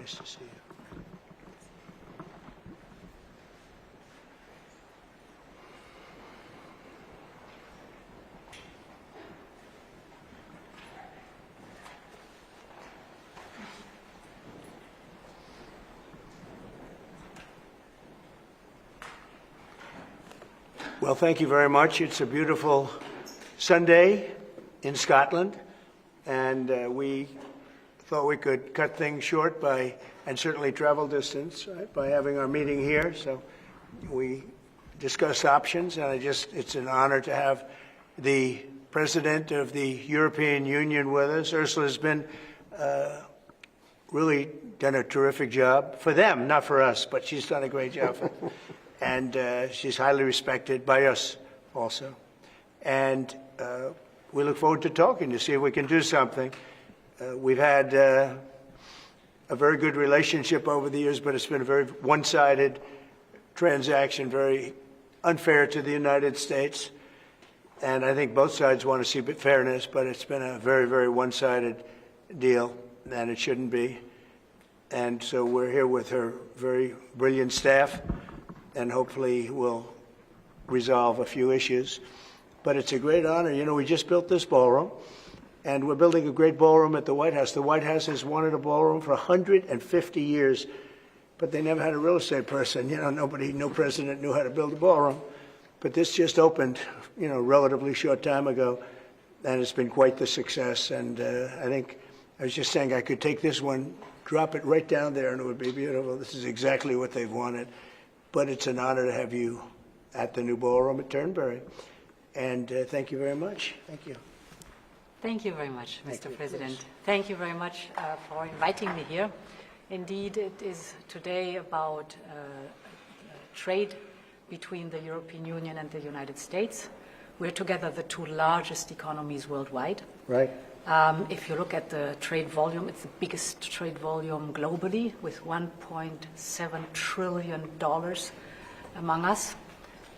Nice to see you. Well, thank you very much. It's a beautiful Sunday in Scotland, and we thought we could cut things short and certainly travel distance, right, by having our meeting here. So we discuss options, and it's an honor to have the President of the European Union with us. Ursula's been really done a terrific job for them, not for us, but she's done a great job. And she's highly respected by us also. And we look forward to talking to see if we can do something. We've had a very good relationship over the years, but it's been a very one-sided transaction, very unfair to the United States. And I think both sides want to see fairness, but it's been a very, very one-sided deal, and it shouldn't be. And so we're here with her very brilliant staff, and hopefully we'll resolve a few issues. But it's a great honor. You know, we just built this ballroom, and we're building a great ballroom at the White House. The White House has wanted a ballroom for 150 years, but they never had a real estate person. You know, no president knew how to build a ballroom. But this just opened, you know, relatively short time ago, and it's been quite the success. And I was just saying I could take this one, drop it right down there, and it would be beautiful. This is exactly what they've wanted. But it's an honor to have you at the new ballroom at Turnberry. And thank you very much. Thank you. Thank you very much, Mr. President. Thank you very much for inviting me here. Indeed, it is today about trade between the European Union and the United States. We're together the two largest economies worldwide. Right. If you look at the trade volume, it's the biggest trade volume globally, with $1.7 trillion among us.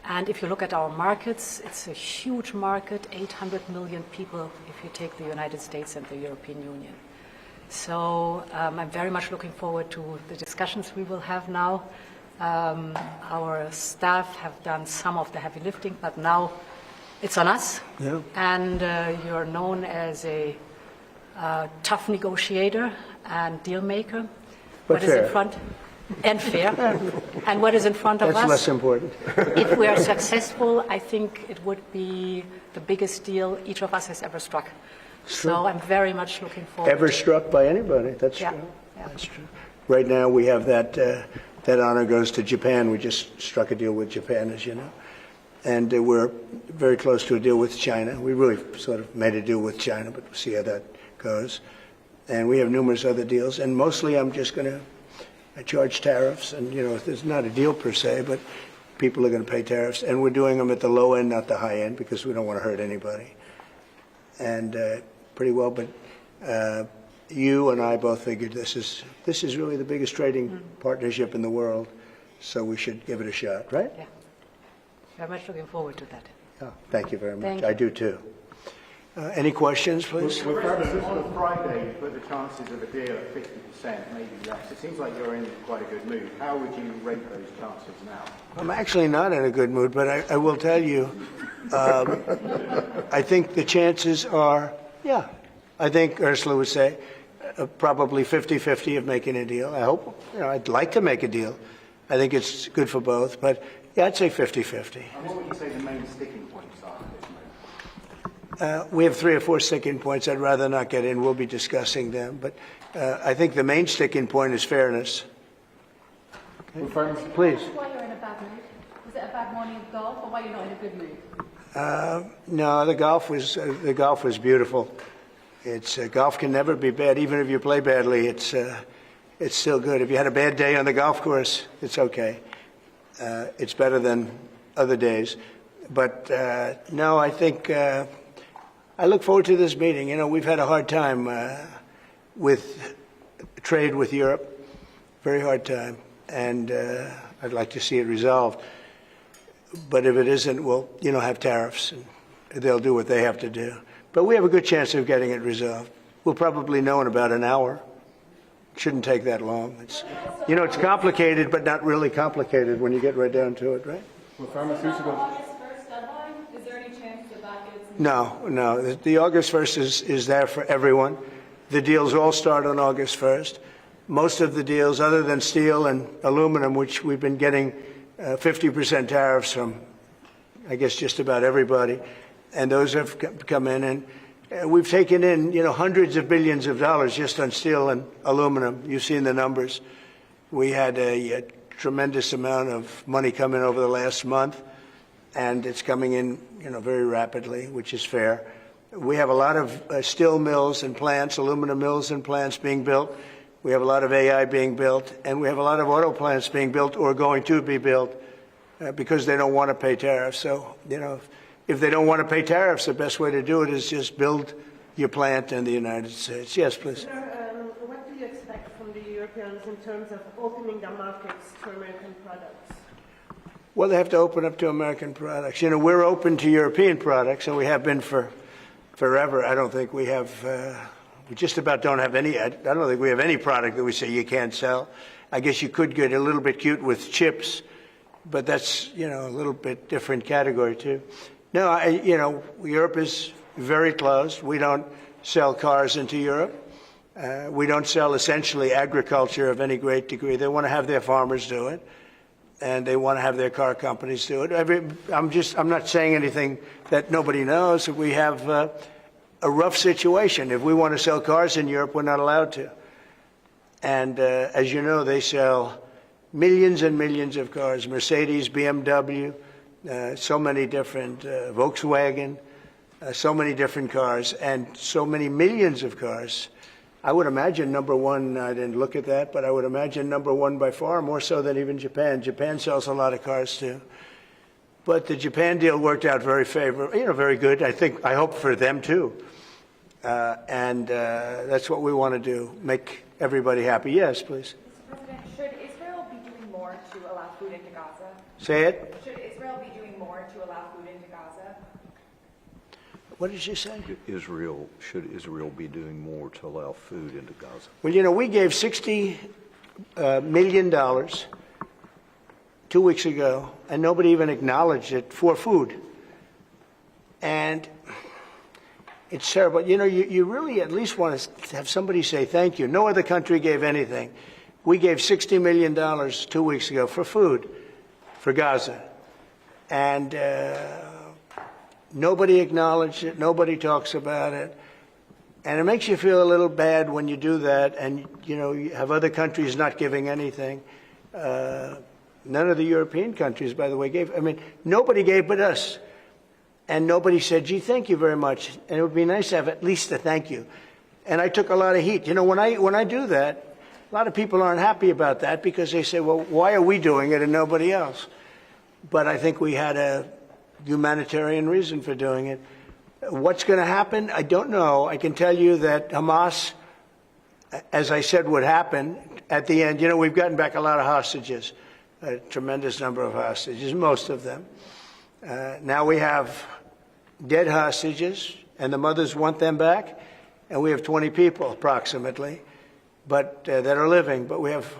And if you look at our markets, it's a huge market, 800 million people if you take the United States and the European Union. So I'm very much looking forward to the discussions we will have now. Our staff have done some of the heavy lifting, but now it's on us. Yeah. And you're known as a tough negotiator and deal maker. But fair. Is in front and fair. And what is in front of us? That's less important. If we are successful, I think it would be the biggest deal each of us has ever struck. So I'm very much looking forward. Ever struck by anybody? That's true. Yeah. That's true. Right now we have that honor goes to Japan. We just struck a deal with Japan, as you know. And we're very close to a deal with China. We really sort of made a deal with China, but we'll see how that goes. And we have numerous other deals. And mostly I'm just going to charge tariffs. And, you know, there's not a deal per se, but people are going to pay tariffs. And we're doing them at the low end, not the high end, because we don't want to hurt anybody. And pretty well, but you and I both figured this is really the biggest trading partnership in the world, so we should give it a shot, right? Yeah. Very much looking forward to that. Oh, thank you very much. Thank you. I do too. Any questions, please? We're on Friday, you put the chances of a deal at 50%, maybe less. It seems like you're in quite a good mood. How would you rate those chances now? I'm actually not in a good mood, but I will tell you, I think the chances are, I think Ursula would say, probably 50-50 of making a deal. I hope, you know, I'd like to make a deal. I think it's good for both, but yeah, I'd say 50-50. And what would you say the main sticking points are at this moment? We have 3 or 4 sticking points. I'd rather not get in. We'll be discussing them. But I think the main sticking point is fairness. Okay. Please. Why you're in a bad mood? Was it a bad morning of golf, or why you're not in a good mood? No, the golf was beautiful. Golf can never be bad, even if you play badly. It's still good. If you had a bad day on the golf course, it's okay. It's better than other days. But no, I think I look forward to this meeting. You know, we've had a hard time with trade with Europe, very hard time, and I'd like to see it resolved. But if it isn't, we'll, you know, have tariffs, and they'll do what they have to do. But we have a good chance of getting it resolved. We'll probably know in about an hour. shouldn't take that long. It's, you know, it's complicated, but not really complicated when you get right down to it, right? Well, pharmaceuticals. August 1st deadline? Is there any chance that that gets? No. The August 1st is there for everyone. The deals all start on August 1st. Most of the deals, other than steel and aluminum, which we've been getting 50% tariffs from, I guess, just about everybody, and those have come in, and we've taken in, you know, hundreds of billions of dollars just on steel and aluminum. You've seen the numbers. We had a tremendous amount of money come in over the last month, and it's coming in, you know, very rapidly, which is fair. We have a lot of steel mills and plants, aluminum mills and plants being built. We have a lot of AI being built, and we have a lot of auto plants being built or going to be built because they don't want to pay tariffs. So, you know, if they don't want to pay tariffs, the best way to do it is just build your plant in the United States. Yes, please. Sir, what do you expect from the Europeans in terms of opening their markets to American products? Well, they have to open up to American products. You know, we're open to European products, and we have been for forever. I don't think we have, we just about don't have any, I don't think we have any product that we say you can't sell. I guess you could get a little bit cute with chips, but that's, you know, a little bit different category too. No, you know, Europe is very closed. We don't sell cars into Europe. We don't sell essentially agriculture of any great degree. They want to have their farmers do it, and they want to have their car companies do it. I'm not saying anything that nobody knows. We have a rough situation. If we want to sell cars in Europe, we're not allowed to. And as you know, they sell millions and millions of cars, Mercedes, BMW, so many different, Volkswagen, so many different cars, and so many millions of cars. I would imagine number one, I didn't look at that, but I would imagine number one by far, more so than even Japan. Japan sells a lot of cars too. But the Japan deal worked out very favorable, you know, very good. I hope for them too. And that's what we want to do, make everybody happy. Yes, please. Mr. President, should Israel be doing more to allow food into Gaza? Say it. Should Israel be doing more to allow food into Gaza? What did you say? Should Israel be doing more to allow food into Gaza? Well, you know, we gave $60 million 2 weeks ago, and nobody even acknowledged it, for food. And it's terrible. You know, you really at least want to have somebody say thank you. No other country gave anything. We gave $60 million 2 weeks ago for food for Gaza. And nobody acknowledged it. Nobody talks about it. And it makes you feel a little bad when you do that and, you know, you have other countries not giving anything. None of the European countries, by the way, gave. I mean, nobody gave but us. And nobody said, gee, thank you very much. And it would be nice to have at least a thank you. And I took a lot of heat. You know, when I do that, a lot of people aren't happy about that because they say, well, why are we doing it and nobody else? But I think we had a humanitarian reason for doing it. What's going to happen? I don't know. I can tell you that Hamas, as I said, would happen at the end. You know, we've gotten back a lot of hostages, a tremendous number of hostages, most of them. Now we have dead hostages, and the mothers want them back, and we have 20 people approximately, but that are living. But we have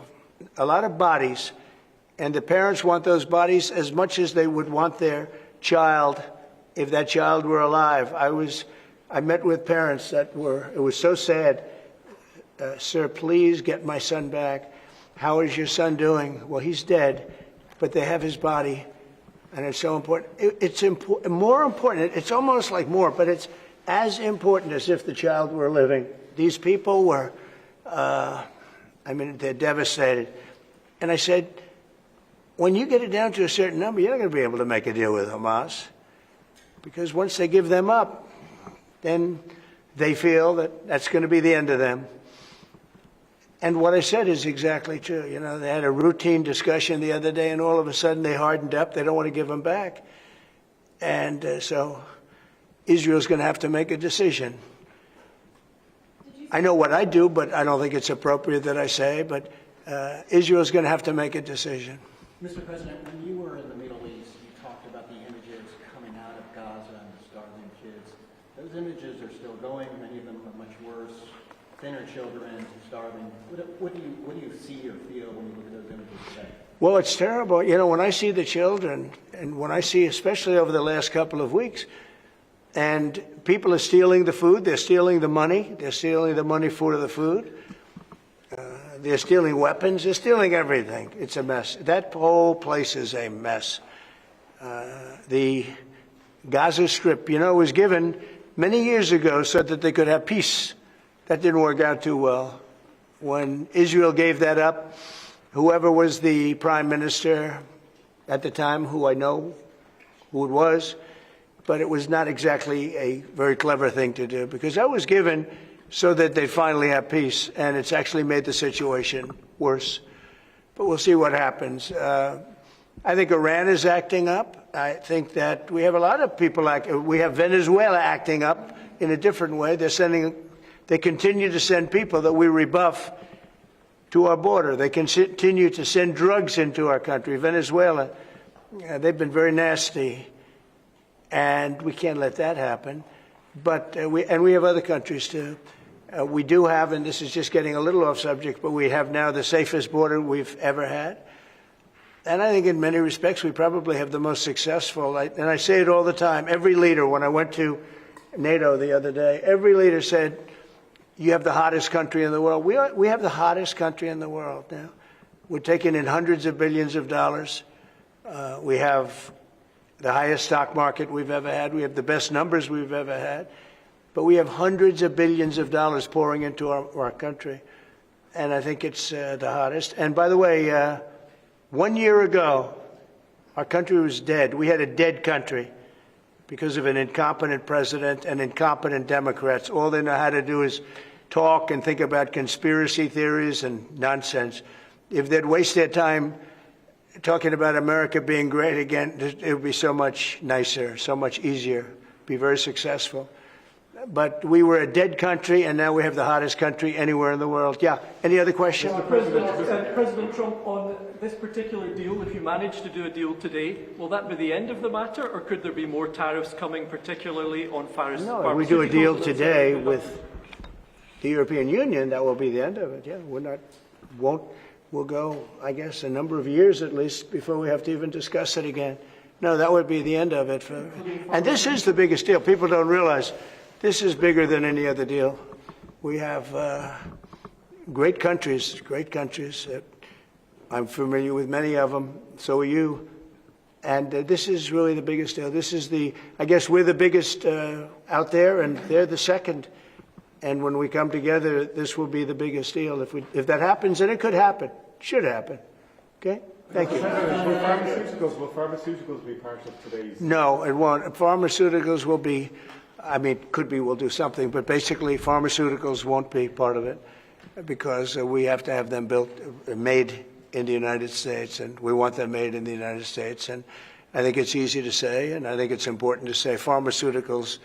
a lot of bodies, and the parents want those bodies as much as they would want their child if that child were alive. I met with parents that were, it was so sad. Sir, please get my son back. How is your son doing? Well, he's dead, but they have his body. And it's so important. It's more important. It's almost like more, but it's as important as if the child were living. These people were, I mean, they're devastated. And I said, when you get it down to a certain number, you're not going to be able to make a deal with Hamas. Because once they give them up, then they feel that that's going to be the end of them. And what I said is exactly true. You know, they had a routine discussion the other day, and all of a sudden they hardened up. They don't want to give them back. And so Israel's going to have to make a decision. I know what I do, but I don't think it's appropriate that I say, but Israel's going to have to make a decision. Mr. President, when you were in the Middle East, you talked about the images coming out of Gaza and the starving kids. Those images are still going. Many of them are much worse. thinner children, starving. What do you see or feel when you look at those images today? Well, it's terrible. You know, when I see the children, and when I see, especially over the last couple of weeks, and people are stealing the food, they're stealing the money for the food, they're stealing weapons, they're stealing everything. It's a mess. That whole place is a mess. The Gaza Strip, you know, was given many years ago so that they could have peace. That didn't work out too well. When Israel gave that up, whoever was the prime minister at the time, who I know who it was, but it was not exactly a very clever thing to do, because that was given so that they finally have peace, and it's actually made the situation worse. But we'll see what happens. I think Iran is acting up. I think that we have a lot of people we have Venezuela acting up in a different way. They continue to send people that we rebuff to our border. They continue to send drugs into our country. Venezuela, they've been very nasty, and we can't let that happen. But we have other countries too. We do have, and this is just getting a little off subject, but we have now the safest border we've ever had. And I think in many respects we probably have the most successful, and I say it all the time, every leader, when I went to NATO the other day, every leader said, you have the hottest country in the world. We have the hottest country in the world now. We're taking in hundreds of billions of dollars. We have the highest stock market we've ever had. We have the best numbers we've ever had. But we have hundreds of billions of dollars pouring into our country. And I think it's the hottest. And by the way, 1 year ago, our country was dead. We had a dead country because of an incompetent president and incompetent Democrats. All they know how to do is talk and think about conspiracy theories and nonsense. If they'd waste their time talking about America being great again, it would be so much nicer, so much easier, be very successful. But we were a dead country, and now we have the hottest country anywhere in the world. Yeah, any other questions? President Trump, on this particular deal, if you manage to do a deal today, will that be the end of the matter, or could there be more tariffs coming, particularly on pharmaceuticals? No, if we do a deal today with the European Union, that will be the end of it. Yeah, we'll go, I guess, a number of years at least before we have to even discuss it again. No, that would be the end of it. And this is the biggest deal. People don't realize this is bigger than any other deal. We have great countries. I'm familiar with many of them. So are you. And this is really the biggest deal. This is I guess we're the biggest out there, and they're the second. And when we come together, this will be the biggest deal. If that happens, and it could happen, should happen. Okay? Thank you. Will pharmaceuticals be part of today's? No, it won't. Pharmaceuticals will be, could be, we'll do something, but basically pharmaceuticals won't be part of it because we have to have them made in the United States, and we want them made in the United States. And I think it's easy to say, and I think it's important to say pharmaceuticals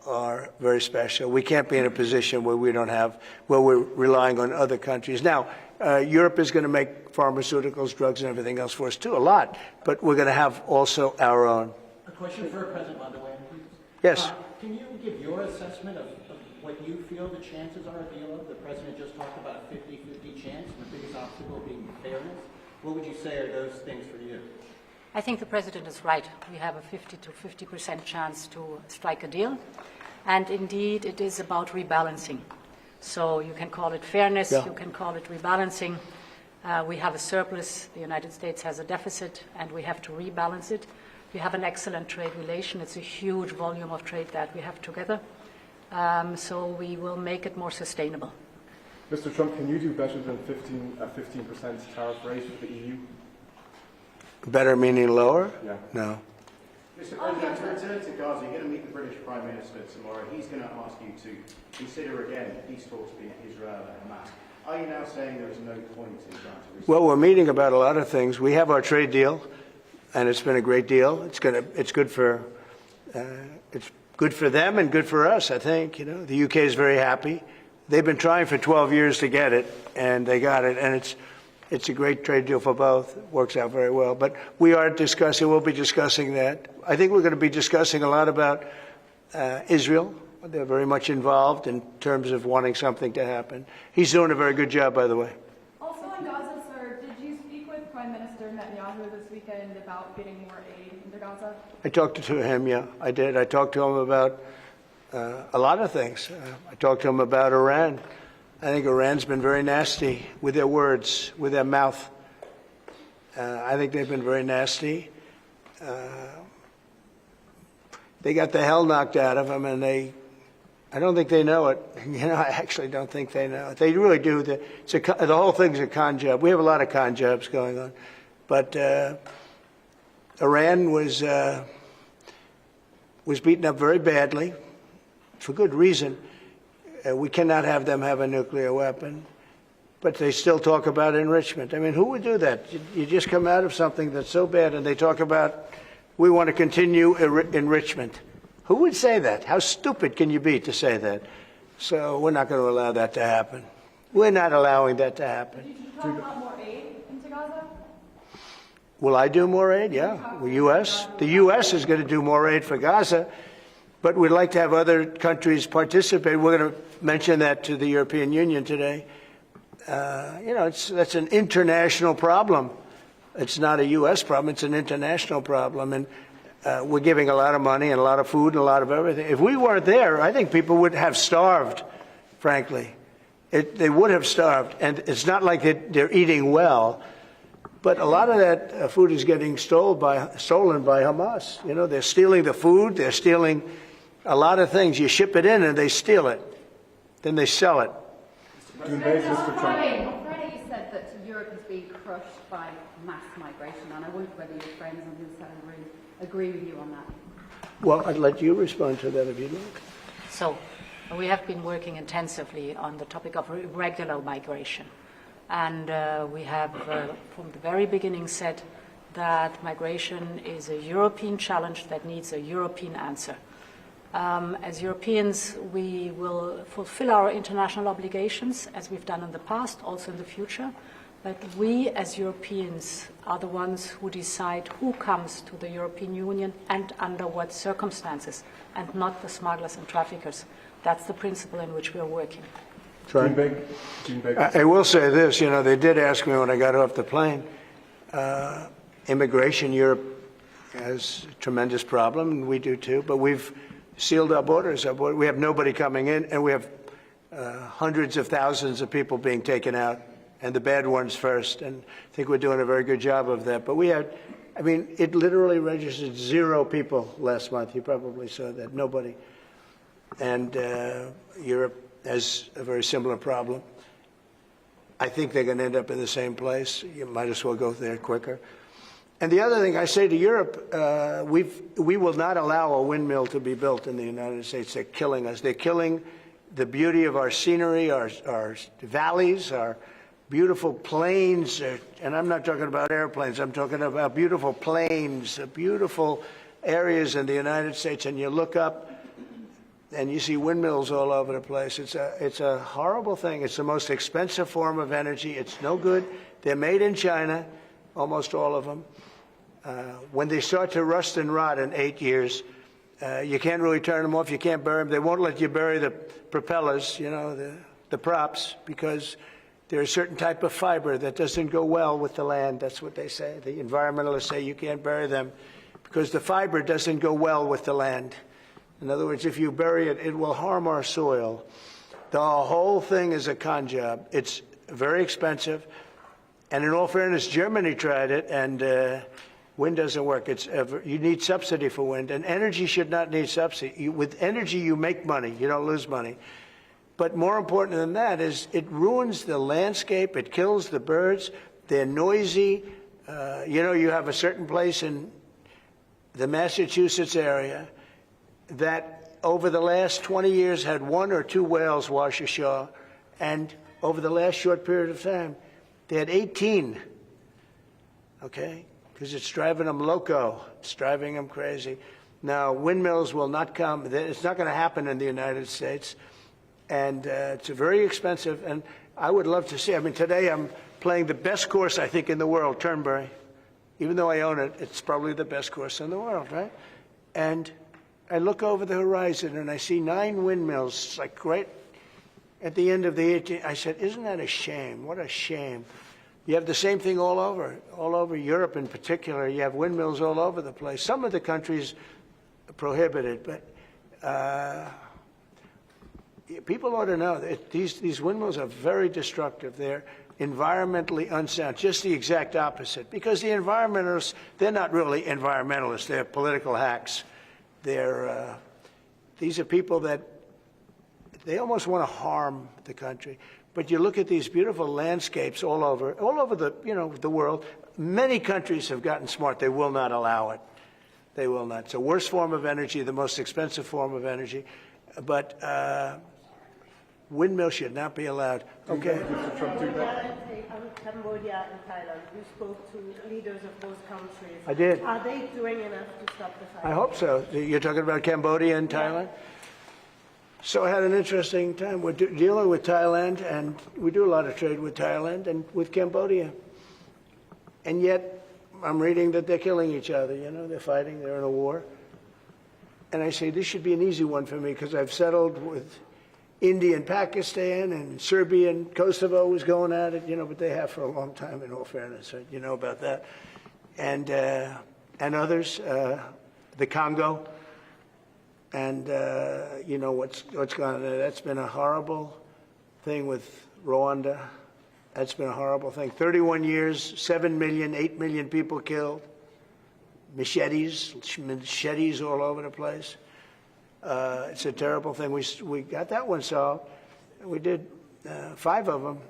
are very special. We can't be in a position where we're relying on other countries. Now, Europe is going to make pharmaceuticals, drugs, and everything else for us too, a lot, but we're going to have also our own. A question for President von der Leyen, please. Yes. Can you give your assessment of what you feel the chances are of the deal? The President just talked about a 50-50 chance, and the biggest obstacle being fairness. What would you say are those things for you? I think the President is right. We have a 50 to 50% chance to strike a deal. And indeed, it is about rebalancing. So you can call it fairness, You can call it rebalancing. We have a surplus, the United States has a deficit, and we have to rebalance it. We have an excellent trade relation. It's a huge volume of trade that we have together. So we will make it more sustainable. Mr. Trump, can you do better than 15% tariff rate for the EU? Better meaning lower? Yeah. No. Mr. President, to return to Gaza, you're going to meet the British Prime Minister tomorrow. He's going to ask you to consider again peace talks between Israel and Hamas. Are you now saying there is no point in trying to resolve? Well, we're meeting about a lot of things. We have our trade deal, and it's been a great deal. It's good for them and good for us, I think. You know, the UK is very happy. They've been trying for 12 years to get it, and they got it, and it's a great trade deal for both. It works out very well. But we'll be discussing that. I think we're going to be discussing a lot about Israel. they're very much involved in terms of wanting something to happen. He's doing a very good job, by the way. Also on Gaza, sir, did you speak with Prime Minister Netanyahu this weekend about getting more aid into Gaza? I talked to him, yeah, I did. I talked to him about a lot of things. I talked to him about Iran. I think Iran's been very nasty with their words, with their mouth. I think they've been very nasty. They got the hell knocked out of them, and I don't think they know it. I actually don't think they know it. They really do. The whole thing's a con job. We have a lot of con jobs going on. But Iran was beaten up very badly, for good reason. We cannot have them have a nuclear weapon. But they still talk about enrichment. I mean, who would do that? You just come out of something that's so bad, and they talk about, we want to continue enrichment. Who would say that? How stupid can you be to say that? So we're not going to allow that to happen. We're not allowing that to happen. Did you talk about more aid into Gaza? Will I do more aid? Yeah. The U.S. is going to do more aid for Gaza, but we'd like to have other countries participate. We're going to mention that to the European Union today. That's an international problem. It's not a U.S. problem. It's an international problem. And we're giving a lot of money and a lot of food and a lot of everything. If we weren't there, I think people would have starved, frankly. They would have starved. And it's not like they're eating well. But a lot of that food is getting stolen by Hamas. They're stealing the food. They're stealing a lot of things. You ship it in and they steal it. Then they sell it. On Friday you said that Europe is being crushed by mass migration, and I wonder whether your friends on the other side of the room agree with you on that. Well, I'd let you respond to that if you'd like. So we have been working intensively on the topic of irregular migration. And we have, from the very beginning, said that migration is a European challenge that needs a European answer. As Europeans, we will fulfill our international obligations, as we've done in the past, also in the future. But we, as Europeans, are the ones who decide who comes to the European Union and under what circumstances, and not the smugglers and traffickers. That's the principle in which we are working. Gene Big. I will say this, they did ask me when I got off the plane, immigration, Europe has a tremendous problem, and we do too, but we've sealed our borders. We have nobody coming in, and we have hundreds of thousands of people being taken out, and the bad ones first, and I think we're doing a very good job of that. But it literally registered 0 people last month. You probably saw that, nobody. And Europe has a very similar problem. I think they're going to end up in the same place. You might as well go there quicker. And the other thing I say to Europe, we will not allow a windmill to be built in the United States. They're killing us. They're killing the beauty of our scenery, our valleys, our beautiful plains. And I'm not talking about airplanes. I'm talking about beautiful plains, beautiful areas in the United States. And you look up, and you see windmills all over the place. It's a horrible thing. It's the most expensive form of energy. It's no good. They're made in China, almost all of them. When they start to rust and rot in 8 years, you can't really turn them off. You can't bury them. They won't let you bury the propellers, the props, because they're a certain type of fiber that doesn't go well with the land. That's what they say. The environmentalists say you can't bury them because the fiber doesn't go well with the land. In other words, if you bury it, it will harm our soil. The whole thing is a con job. It's very expensive. And in all fairness, Germany tried it, and wind doesn't work. You need subsidy for wind, and energy should not need subsidy. With energy, you make money. You don't lose money. But more important than that is it ruins the landscape. It kills the birds. They're noisy. You have a certain place in the Massachusetts area that over the last 20 years had 1 or 2 whales wash ashore, and over the last short period of time, they had 18, okay? Because it's driving them loco. It's driving them crazy. Now, windmills will not come. It's not going to happen in the United States, and it's very expensive, and I would love to see. Today I'm playing the best course, I think, in the world, Turnberry. Even though I own it, it's probably the best course in the world, right? And I look over the horizon and I see 9 windmills, like right at the end of the 18th. I said, isn't that a shame? What a shame. You have the same thing all over Europe in particular. You have windmills all over the place. Some of the countries prohibit it, but people ought to know that these windmills are very destructive. They're environmentally unsound, just the exact opposite. Because the environmentalists, they're not really environmentalists. They're political hacks. These are people that they almost want to harm the country. But you look at these beautiful landscapes all over the world. Many countries have gotten smart. They will not allow it. They will not. It's the worst form of energy, the most expensive form of energy. But windmills should not be allowed. Okay. Cambodia and Thailand. You spoke to leaders of both countries. I did. Are they doing enough to stop the fire? I hope so. You're talking about Cambodia and Thailand? So I had an interesting time. We're dealing with Thailand, and we do a lot of trade with Thailand and with Cambodia. And yet, I'm reading that they're killing each other, they're fighting, they're in a war. And I say, this should be an easy one for me, because I've settled with India and Pakistan, and Serbia and Kosovo was going at it, but they have for a long time, in all fairness, you know about that. And others, the Congo. And what's gone on there. That's been a horrible thing with Rwanda. That's been a horrible thing. 31 years, 7 million, 8 million people killed. Machetes all over the place. It's a terrible thing. We got that one solved. We did 5 of them.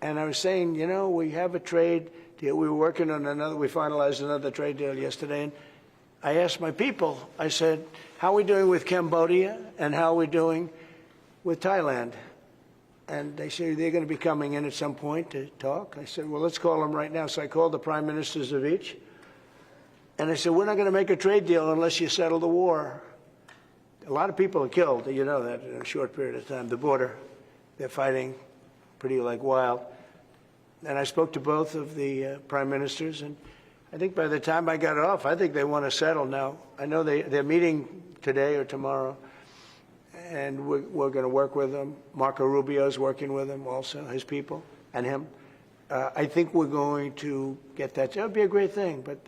And I was saying, we have a trade deal. We were working on another. We finalized another trade deal yesterday. And I asked my people, I said, how are we doing with Cambodia and how are we doing with Thailand? And they said they're going to be coming in at some point to talk. I said, well, let's call them right now. So I called the prime ministers of each. And I said, we're not going to make a trade deal unless you settle the war. A lot of people are killed, you know that, in a short period of time. The border, they're fighting pretty like wild. And I spoke to both of the prime ministers, and I think by the time I got off, I think they want to settle now. I know they're meeting today or tomorrow, and we're going to work with them. Marco Rubio's working with them also, his people, and him. I think we're going to get that. That would be a great thing, but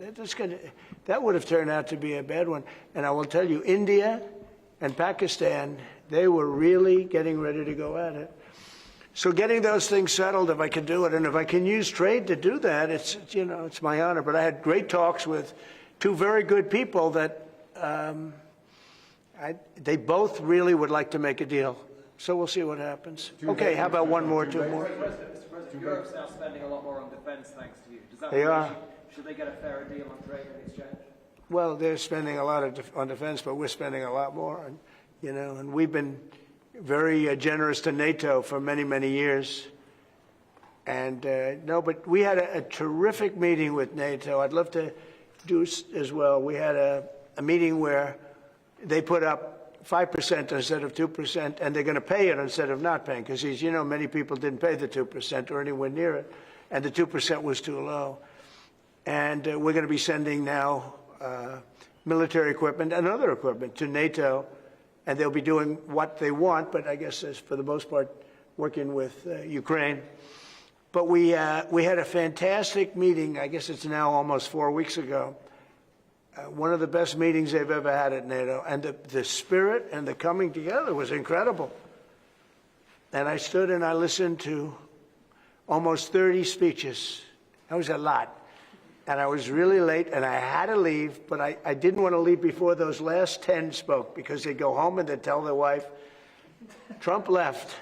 that would have turned out to be a bad one. And I will tell you, India and Pakistan, they were really getting ready to go at it. So getting those things settled, if I can do it, and if I can use trade to do that, it's my honor. But I had great talks with 2 very good people that they both really would like to make a deal. So we'll see what happens. Okay, how about 1 more, 2 more? Mr. President, Europe's now spending a lot more on defence thanks to you. Does that They mean are. Should they get a fairer deal on trade and exchange? Well, they're spending a lot on defense, but we're spending a lot more. And we've been very generous to NATO for many, many years. And but we had a terrific meeting with NATO. I'd love to do as well. We had a meeting where they put up 5% instead of 2%, and they're going to pay it instead of not paying, because many people didn't pay the 2% or anywhere near it, and the 2% was too low. And we're going to be sending now military equipment and other equipment to NATO, and they'll be doing what they want, but I guess for the most part working with Ukraine. But we had a fantastic meeting. I guess it's now almost 4 weeks ago. One of the best meetings they've ever had at NATO, and the spirit and the coming together was incredible. And I stood and I listened to almost 30 speeches. That was a lot. And I was really late, and I had to leave, but I didn't want to leave before those last 10 spoke, because they'd go home and they'd tell their wife, Trump left.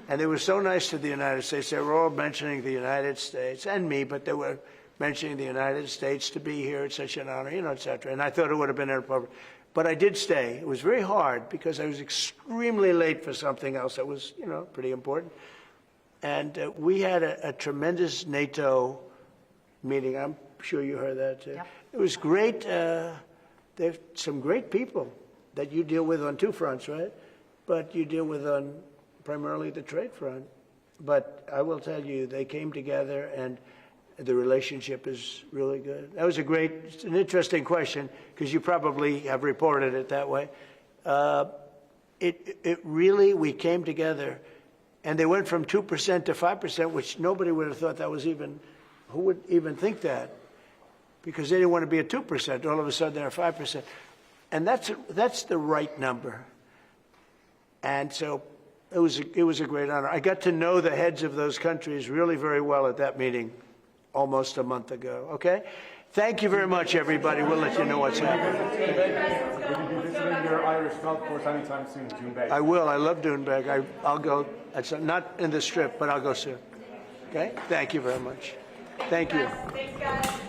And they were so nice to the United States. They were all mentioning the United States, and me, but they were mentioning the United States to be here. It's such an honor, et cetera. And I thought it would have been inappropriate. But I did stay. It was very hard, because I was extremely late for something else that was, pretty important. And we had a tremendous NATO meeting. I'm sure you heard that too. Yep. It was great. There's some great people that you deal with on 2 fronts, right? But you deal with on primarily the trade front. But I will tell you, they came together, and The relationship is really good. That was an interesting question, because you probably have reported it that way. It really, we came together, and they went from 2% to 5%, which nobody would have thought that was even, who would even think that? Because they didn't want to be at 2%. All of a sudden, they're 5%. And that's the right number. And so it was a great honor. I got to know the heads of those countries really very well at that meeting almost a month ago. Okay? Thank you very much, everybody. We'll let you know what's happening. Will you be visiting your Irish golf course anytime soon, Turnberry? I will. I love Turnberry. I'll go. It's not in the Strip, but I'll go soon. Okay? Thank you very much. Thank you. Thanks, guys.